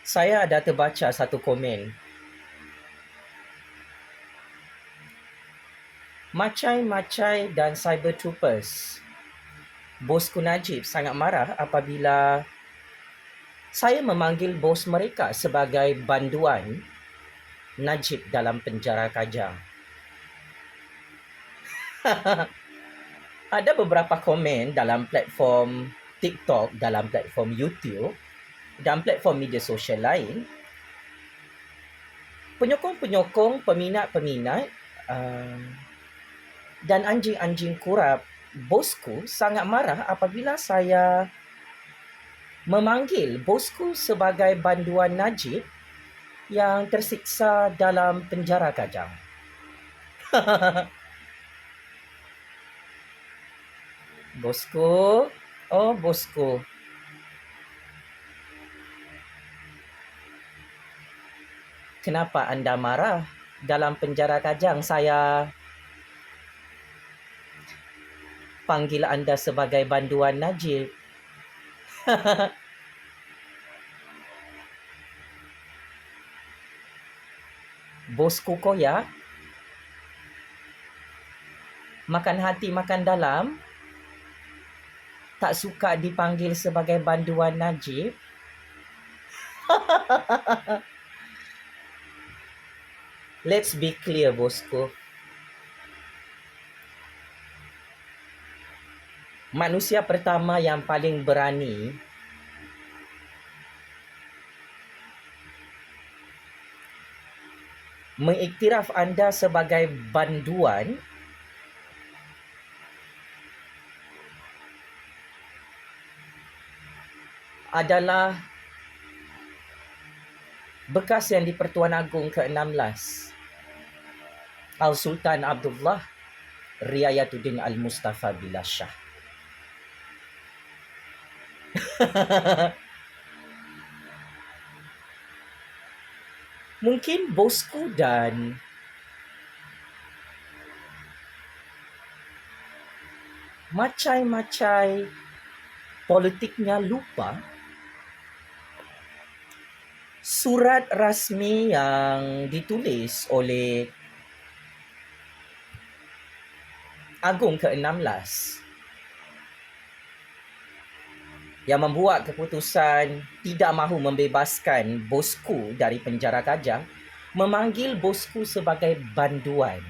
Saya ada terbaca satu komen. Macai-macai dan cyber troopers. Bosku Najib sangat marah apabila saya memanggil bos mereka sebagai banduan Najib dalam penjara Kajang. Ada beberapa komen dalam platform TikTok, dalam platform YouTube dan platform media sosial lain. Penyokong-penyokong, peminat-peminat dan anjing-anjing kurap bosku sangat marah apabila saya memanggil bosku sebagai banduan Najib yang tersiksa dalam penjara Kajang. Bosku, oh bosku. Kenapa anda marah? Dalam penjara Kajang saya panggil anda sebagai banduan Najib. Bosku koyak, makan hati makan dalam, tak suka dipanggil sebagai banduan Najib. Let's be clear, bosku. Manusia pertama yang paling berani mengiktiraf anda sebagai banduan adalah bekas yang di-Pertuan Agong ke-16 Al-Sultan Abdullah Riayatuddin Al-Mustafa Billah Shah. Mungkin bosku dan macai-macai politiknya lupa surat rasmi yang ditulis oleh Agong ke-16 yang membuat keputusan tidak mahu membebaskan bosku dari penjara Kajang, memanggil bosku sebagai banduan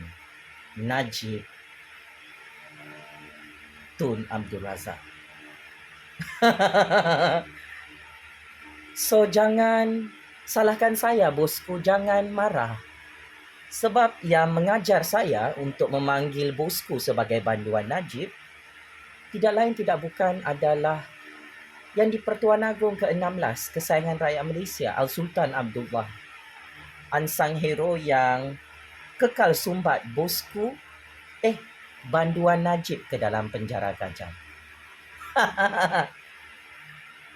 Najib Tun Abdul Razak. So jangan salahkan saya, bosku, jangan marah. Sebab yang mengajar saya untuk memanggil bosku sebagai banduan Najib tidak lain tidak bukan adalah yang di-Pertuan Agong ke-16 kesayangan rakyat Malaysia, Al-Sultan Abdullah, unsung hero yang kekal sumbat bosku, banduan Najib ke dalam penjara Kajang.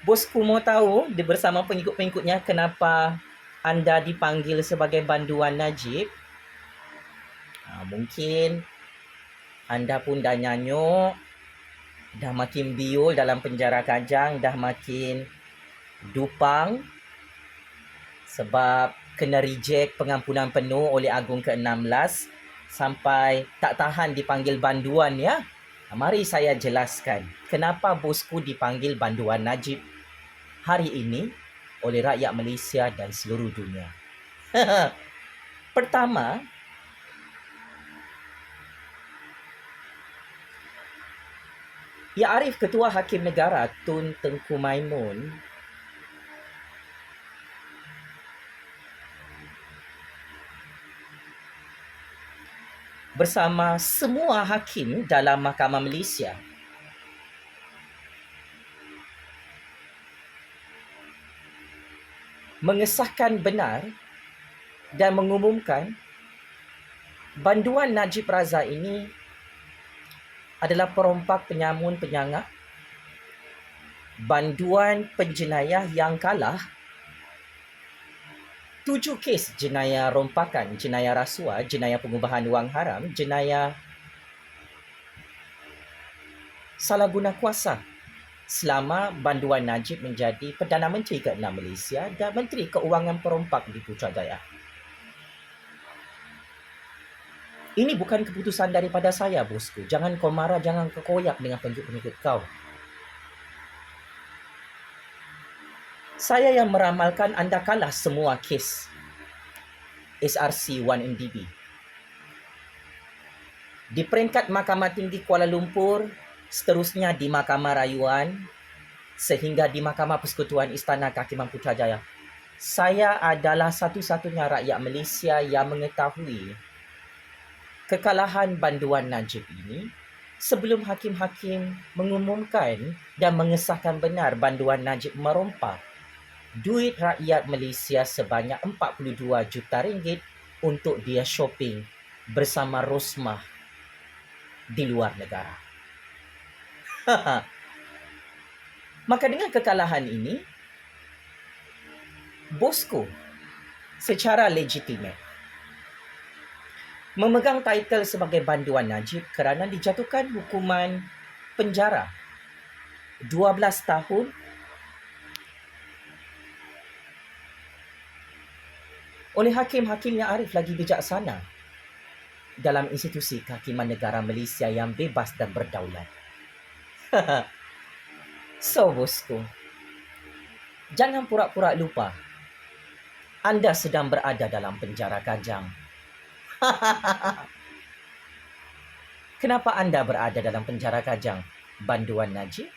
Bosku mau tahu bersama pengikut-pengikutnya kenapa anda dipanggil sebagai banduan Najib? Mungkin anda pun dah nyanyuk, dah makin biol dalam penjara Kajang, dah makin dupang sebab kena reject pengampunan penuh oleh Agong ke-16 sampai tak tahan dipanggil banduan ya. Mari saya jelaskan kenapa bosku dipanggil banduan Najib hari ini oleh rakyat Malaysia dan seluruh dunia. Pertama, Ya Arif Ketua Hakim Negara Tun Tengku Maimun bersama semua hakim dalam Mahkamah Malaysia mengesahkan benar dan mengumumkan banduan Najib Razak ini adalah perompak penyamun penyangak, banduan penjenayah yang kalah 7 kes jenayah rompakan, jenayah rasuah, jenayah pengubahan wang haram, jenayah salah guna kuasa selama Banduan Najib menjadi Perdana Menteri ke-6 Malaysia dan Menteri Keuangan perompak di Putrajaya. Ini bukan keputusan daripada saya, bosku. Jangan kau marah, jangan kau koyak dengan pengikut-pengikut kau. Saya yang meramalkan anda kalah semua kes SRC 1MDB. Di peringkat Mahkamah Tinggi Kuala Lumpur, seterusnya di Mahkamah Rayuan, sehingga di Mahkamah Persekutuan Istana Kehakiman Putrajaya. Saya adalah satu-satunya rakyat Malaysia yang mengetahui kekalahan Banduan Najib ini sebelum hakim-hakim mengumumkan dan mengesahkan benar Banduan Najib merompak duit rakyat Malaysia sebanyak 42 juta ringgit untuk dia shopping bersama Rosmah di luar negara. Maka dengan kekalahan ini, bosku secara legitimate memegang title sebagai Banduan Najib kerana dijatuhkan hukuman penjara 12 tahun oleh hakim-hakim yang arif lagi bijaksana dalam institusi kehakiman negara Malaysia yang bebas dan berdaulat. So, bosku, jangan pura-pura lupa anda sedang berada dalam penjara Kajang. Kenapa anda berada dalam penjara Kajang, Banduan Najib?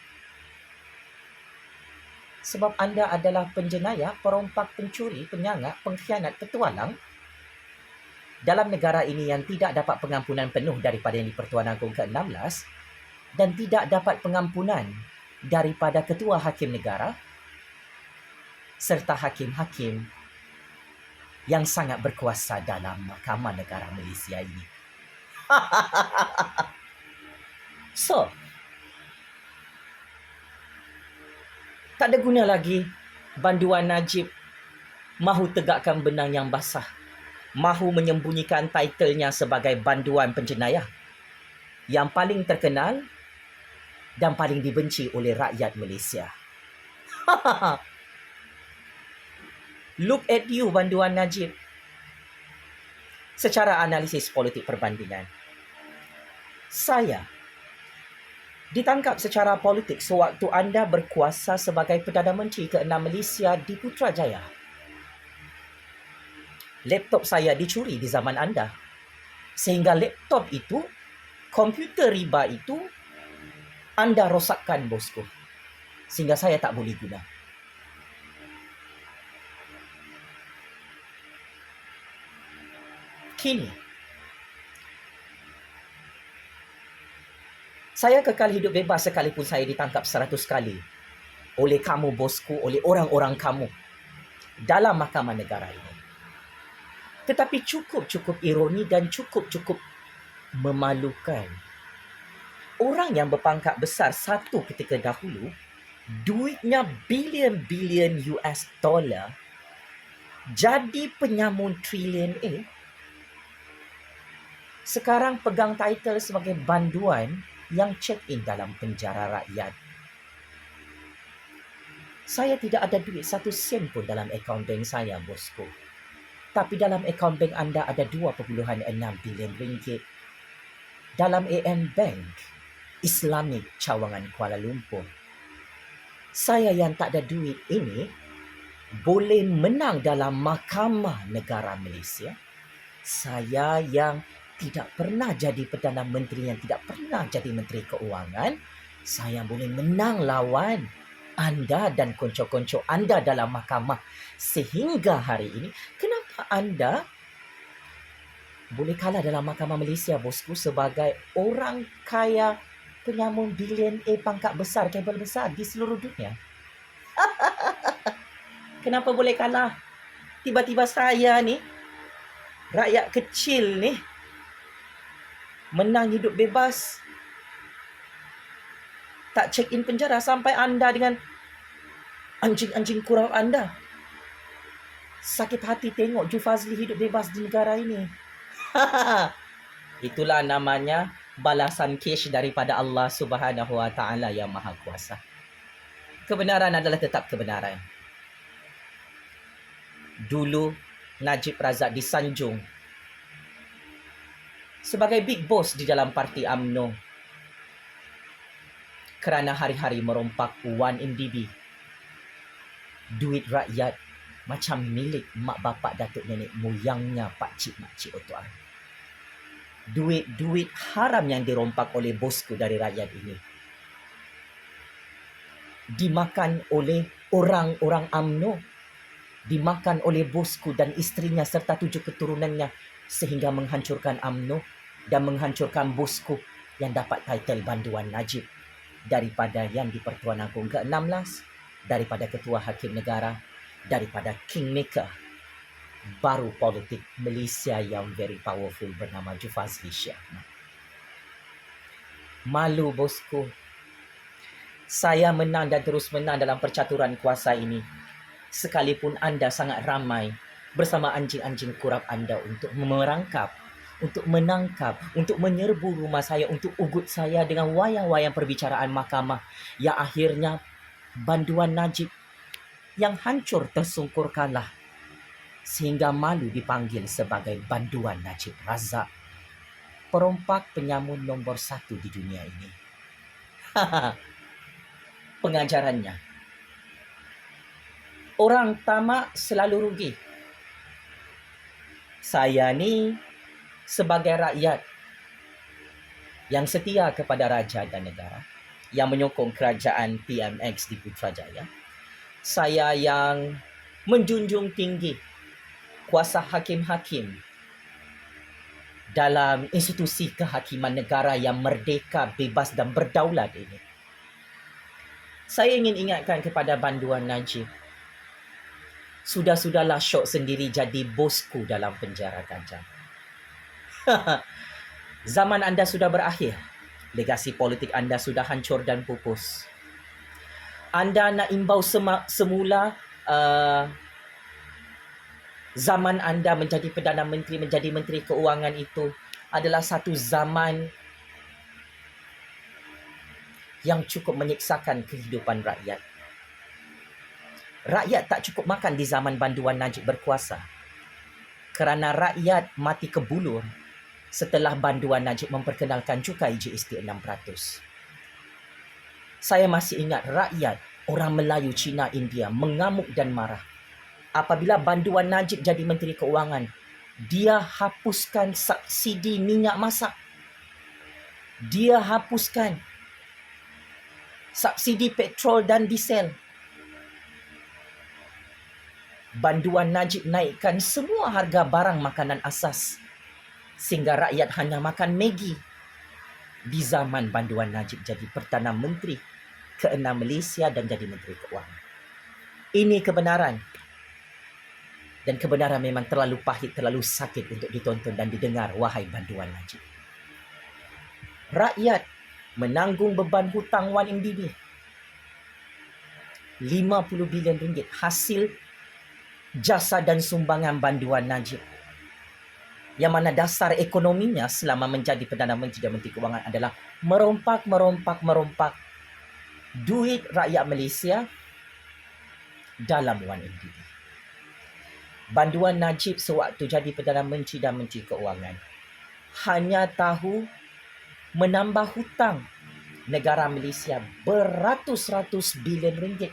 Sebab anda adalah penjenayah, perompak, pencuri, penyangak, pengkhianat, petualang dalam negara ini yang tidak dapat pengampunan penuh daripada Yang di-Pertuan Agong ke-16 dan tidak dapat pengampunan daripada Ketua Hakim Negara serta hakim-hakim yang sangat berkuasa dalam Mahkamah Negara Malaysia ini. So, tak ada guna lagi Banduan Najib mahu tegakkan benang yang basah, mahu menyembunyikan titlenya sebagai banduan penjenayah yang paling terkenal dan paling dibenci oleh rakyat Malaysia. Look at you, Banduan Najib. Secara analisis politik perbandingan, saya ditangkap secara politik sewaktu anda berkuasa sebagai Perdana Menteri ke-6 Malaysia di Putrajaya. Laptop saya dicuri di zaman anda. Sehingga laptop itu, komputer riba itu, anda rosakkan, bosku. Sehingga saya tak boleh guna. Kini, saya kekal hidup bebas sekalipun saya ditangkap 100 kali oleh kamu, bosku, oleh orang-orang kamu dalam mahkamah negara ini. Tetapi cukup ironi dan cukup memalukan. Orang yang berpangkat besar satu ketika dahulu, duitnya bilion-bilion US dollar, jadi penyamun trilion sekarang pegang title sebagai banduan yang check-in dalam penjara rakyat. Saya tidak ada duit 1 sen pun dalam akaun bank saya, bosku. Tapi dalam akaun bank anda ada 2.6 bilion ringgit. Dalam AM Bank Islamic Cawangan Kuala Lumpur. Saya yang tak ada duit ini boleh menang dalam Mahkamah Negara Malaysia. Saya yang tidak pernah jadi Perdana Menteri, yang tidak pernah jadi Menteri Keuangan, saya boleh menang lawan anda dan konco-konco anda dalam mahkamah. Sehingga hari ini, kenapa anda boleh kalah dalam Mahkamah Malaysia, bosku, sebagai orang kaya penyamun bilion pangkat besar, kabel besar di seluruh dunia? Kenapa boleh kalah? Tiba-tiba saya ni, rakyat kecil ni, menang hidup bebas, tak check in penjara sampai anda dengan anjing-anjing kurau anda sakit hati tengok Ju Fazli hidup bebas di negara ini. Itulah namanya balasan cash daripada Allah Subhanahu Wa Taala yang Maha Kuasa. Kebenaran adalah tetap kebenaran. Dulu Najib Razak disanjung sebagai big boss di dalam parti UMNO kerana hari-hari merompak 1MDB. Duit rakyat macam milik mak bapak datuk nenek moyangnya pakcik makcik Oto Aru. Duit-duit haram yang dirompak oleh bosku dari rakyat ini dimakan oleh orang-orang UMNO, dimakan oleh bosku dan isterinya serta 7 keturunannya sehingga menghancurkan UMNO dan menghancurkan bosku yang dapat title Banduan Najib daripada yang di-Pertuan Agong ke-16, daripada Ketua Hakim Negara, daripada Kingmaker baru politik Malaysia yang very powerful bernama Jufazli Syed Ahmad. Malu bosku. Saya menang dan terus menang dalam percaturan kuasa ini. Sekalipun anda sangat ramai bersama anjing-anjing kurap anda untuk merangkap, untuk menangkap, untuk menyerbu rumah saya, untuk ugut saya dengan wayang-wayang perbicaraan mahkamah yang akhirnya Banduan Najib yang hancur tersungkurkanlah sehingga malu dipanggil sebagai Banduan Najib Razak, perompak penyamun nombor 1 di dunia ini. Pengajarannya, orang tamak selalu rugi. Saya ni sebagai rakyat yang setia kepada raja dan negara, yang menyokong kerajaan PMX di Putrajaya, saya yang menjunjung tinggi kuasa hakim-hakim dalam institusi kehakiman negara yang merdeka, bebas dan berdaulat ini. Saya ingin ingatkan kepada Banduan Najib, sudah-sudahlah syok sendiri jadi bosku dalam penjara Kajang. Zaman anda sudah berakhir. Legasi politik anda sudah hancur dan pupus. Anda nak imbau semula zaman anda menjadi Perdana Menteri, menjadi Menteri Keuangan itu adalah satu zaman yang cukup menyiksakan kehidupan rakyat. Rakyat tak cukup makan di zaman Banduan Najib berkuasa kerana rakyat mati kebulur setelah Banduan Najib memperkenalkan cukai GST 6%. Saya masih ingat rakyat, orang Melayu, Cina, India mengamuk dan marah apabila Banduan Najib jadi Menteri Keuangan. Dia hapuskan subsidi minyak masak. Dia hapuskan subsidi petrol dan diesel. Banduan Najib naikkan semua harga barang makanan asas sehingga rakyat hanya makan Maggi. Di zaman Banduan Najib jadi Perdana Menteri ke-6 Malaysia dan jadi Menteri Keuangan. Ini kebenaran. Dan kebenaran memang terlalu pahit, terlalu sakit untuk ditonton dan didengar, wahai Banduan Najib. Rakyat menanggung beban hutang 1MDB 50 bilion ringgit hasil jasa dan sumbangan Banduan Najib, yang mana dasar ekonominya selama menjadi Perdana Menteri dan Menteri Keuangan adalah merompak duit rakyat Malaysia dalam 1MDB. Banduan Najib sewaktu jadi Perdana Menteri dan Menteri Keuangan hanya tahu menambah hutang negara Malaysia beratus-ratus bilion ringgit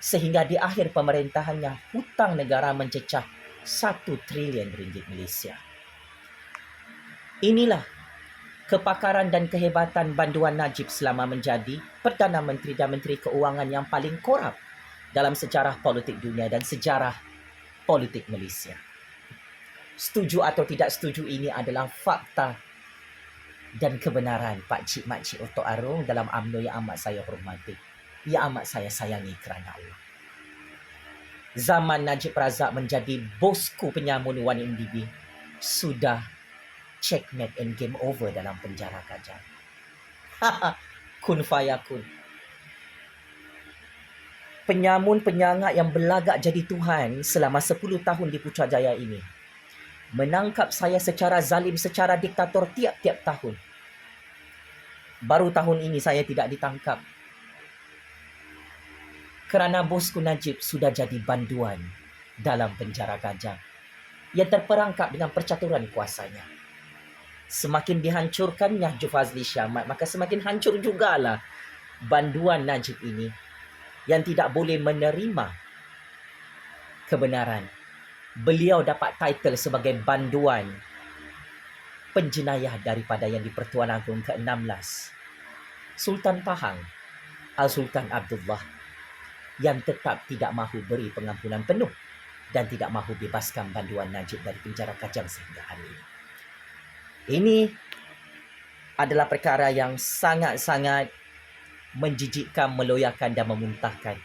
sehingga di akhir pemerintahannya hutang negara mencecah 1 trilion ringgit Malaysia. Inilah kepakaran dan kehebatan Banduan Najib selama menjadi Perdana Menteri dan Menteri Keuangan yang paling korup dalam sejarah politik dunia dan sejarah politik Malaysia. Setuju atau tidak setuju, ini adalah fakta dan kebenaran Pakcik Makcik Oto Aru dalam UMNO yang amat saya hormati, yang amat saya sayangi kerana Allah. Zaman Najib Razak menjadi bosku penyamun 1MDB sudah checkmate and game over dalam penjara Kajang. Kun fayakun. Penyamun penyangak yang berlagak jadi Tuhan selama 10 tahun di Putrajaya ini menangkap saya secara zalim, secara diktator tiap-tiap tahun. Baru tahun ini saya tidak ditangkap. Kerana bosku Najib sudah jadi banduan dalam penjara Kajang. Ia terperangkap dengan percaturan kuasanya. Semakin dihancurkannya Jufazli Syahmat, maka semakin hancur jugalah banduan Najib ini yang tidak boleh menerima kebenaran. Beliau dapat title sebagai banduan penjenayah daripada yang di-Pertuan Agong ke-16, Sultan Pahang, Al-Sultan Abdullah, yang tetap tidak mahu beri pengampunan penuh dan tidak mahu bebaskan banduan Najib dari penjara Kajang sehingga hari ini. Ini adalah perkara yang sangat-sangat menjijikkan, meloyakan dan memuntahkan.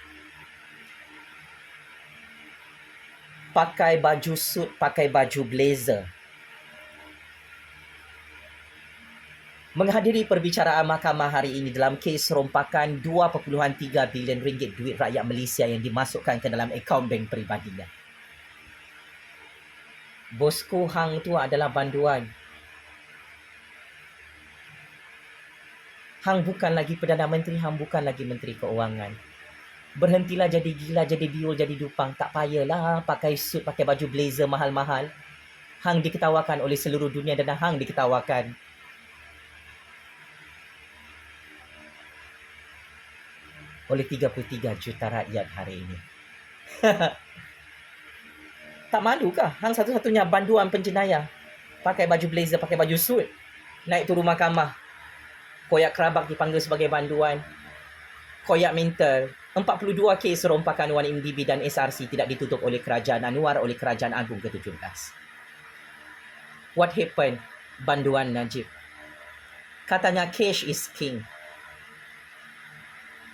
Pakai baju suit, pakai baju blazer, menghadiri perbicaraan mahkamah hari ini dalam kes rompakan 2.3 bilion ringgit duit rakyat Malaysia yang dimasukkan ke dalam akaun bank peribadinya. Bosku, hang tu adalah banduan. Hang bukan lagi Perdana Menteri, hang bukan lagi Menteri Keuangan. Berhentilah jadi gila, jadi biol, jadi dupang. Tak payahlah pakai suit, pakai baju blazer mahal-mahal. Hang diketawakan oleh seluruh dunia dan hang diketawakan oleh 33 juta rakyat hari ini. Tak malukah hang satu-satunya banduan penjenayah? Pakai baju blazer, pakai baju suit, naik turun mahkamah. Koyak Kerabak dipanggil sebagai banduan. Koyak minta 42 kes rompakan Wan MDB dan SRC tidak ditutup oleh Kerajaan Anwar, oleh Kerajaan Agung ke-17. What happened? Banduan Najib. Katanya cash is king.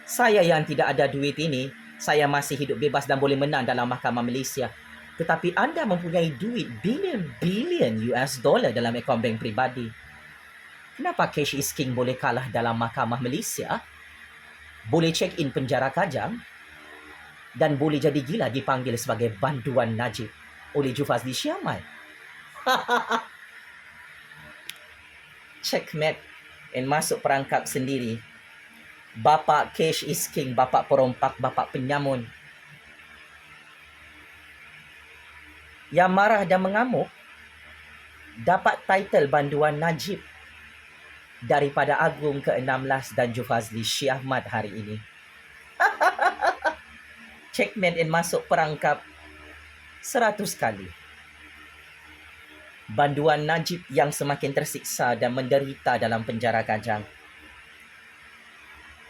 Saya yang tidak ada duit ini, saya masih hidup bebas dan boleh menang dalam mahkamah Malaysia. Tetapi anda mempunyai duit bilion US dollar dalam akaun bank pribadi. Kenapa cash is king boleh kalah dalam mahkamah Malaysia? Boleh check in penjara Kajang dan boleh jadi gila dipanggil sebagai banduan Najib oleh Jufazli Syahmat. Checkmate and masuk perangkap sendiri. Bapak cash is king, bapak perompak, bapak penyamun. Yang marah dan mengamuk dapat title banduan Najib daripada Agung ke-16 dan Jufazli Syahmat hari ini. Checkmate and masuk perangkap 100 kali. Banduan Najib yang semakin tersiksa dan menderita dalam penjara Kajang.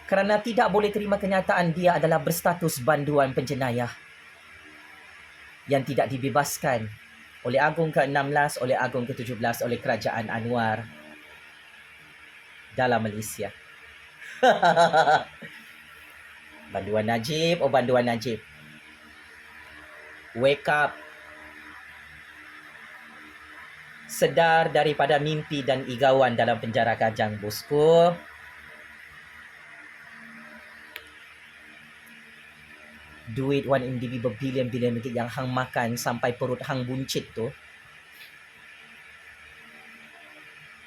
Kerana tidak boleh terima kenyataan dia adalah berstatus banduan penjenayah yang tidak dibebaskan oleh Agung ke-16, oleh Agung ke-17, oleh Kerajaan Anwar dalam Malaysia. Banduan Najib, oh banduan Najib. Wake up. Sedar daripada mimpi dan igauan dalam penjara Kajang, bosku. Duit Wan MDB berbilion-bilion ringgit yang hang makan sampai perut hang buncit tu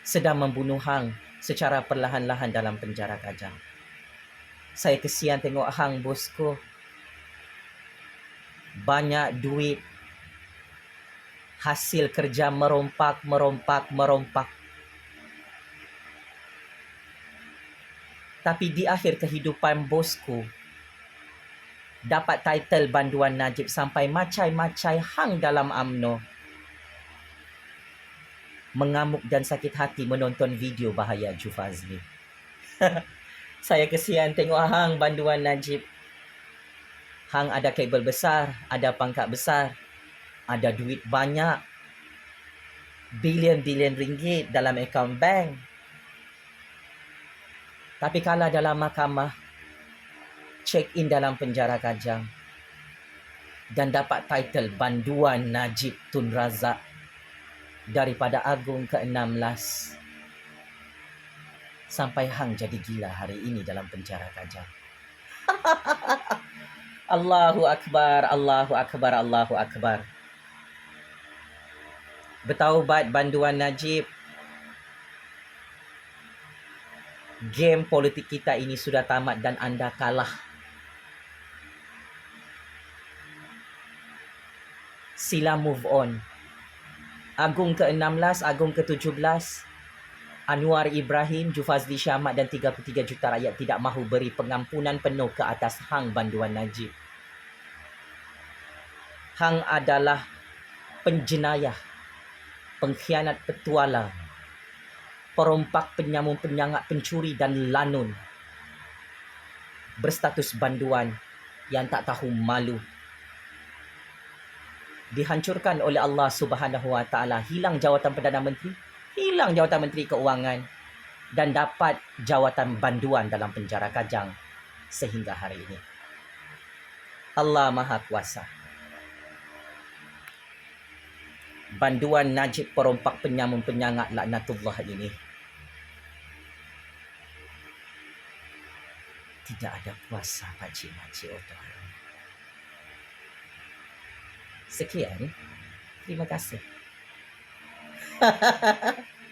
sedang membunuh hang secara perlahan-lahan dalam penjara Kajang. Saya kesian tengok hang, bosku. Banyak duit hasil kerja merompak. Tapi di akhir kehidupan bosku, dapat title banduan Najib sampai macai-macai hang dalam UMNO. Mengamuk dan sakit hati menonton video bahaya Jufazli. Saya kesian tengok hang banduan Najib. Hang ada kabel besar, ada pangkat besar, ada duit banyak, bilion-bilion ringgit dalam akaun bank. Tapi kalah dalam mahkamah, check in dalam penjara Kajang dan dapat title banduan Najib Tun Razak daripada Agung ke-16 sampai hang jadi gila hari ini dalam penjara Kajang. Allahu Akbar, Allahu Akbar, Allahu Akbar. Bertaubat banduan Najib. Game politik kita ini sudah tamat dan anda kalah. sila move on. Agung ke-16, Agung ke-17, Anwar Ibrahim, Jufazli Syahmat dan 33 juta rakyat tidak mahu beri pengampunan penuh ke atas Hang Banduan Najib. Hang adalah penjenayah, pengkhianat petualang, perompak, penyamun, penyangat, pencuri dan lanun. Berstatus banduan yang tak tahu malu. Dihancurkan oleh Allah Subhanahu Wa Taala, hilang jawatan Perdana Menteri, hilang jawatan Menteri Keuangan dan dapat jawatan banduan dalam penjara Kajang sehingga hari ini. Allah Maha Kuasa. Banduan Najib perompak, penyamun, penyangat laknatullah ini tidak ada kuasa pakcik-makcik otak. Sekian. Terima kasih.